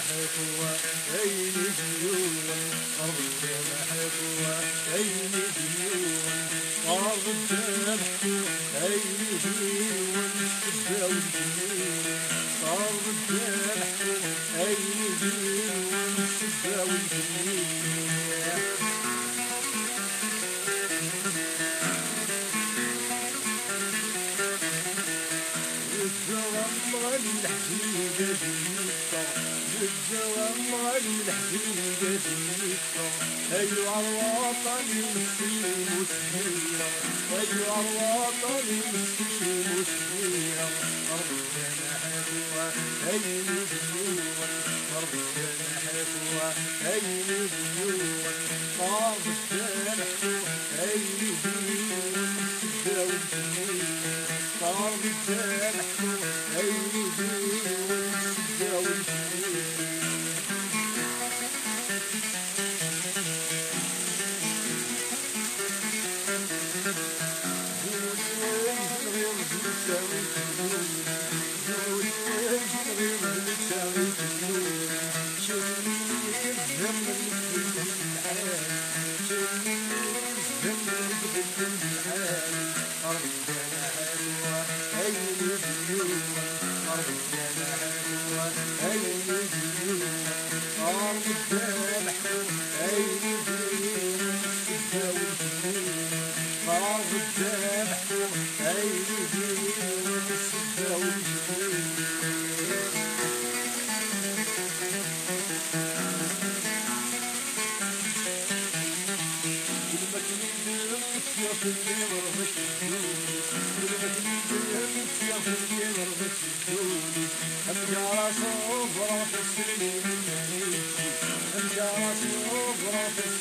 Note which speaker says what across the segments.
Speaker 1: حكوة عين ديون أرض الجناح حكوة عين ديون أرض الجناح عين ديون الشدة والجنون أرض الجناح عين ديون الشدة والجنون الزوام غالي الحديدة جيتها الزوام غالي الحديدة جيتها أيها الوطن المسلم وسهيلة أيها الوطن المسلم وسهيلة أرض الجناح حكوة عين ديون أرض الجناح حكوة عين ديون أرض الجناح عين ديون الشدة والجنون أرض الجناح عين ديون الشدة والجنون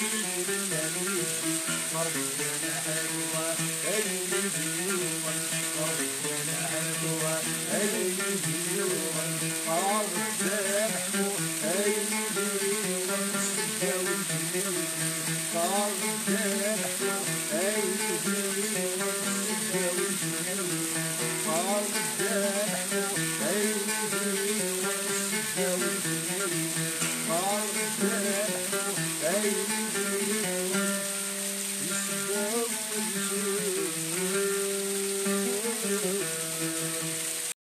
Speaker 1: I'm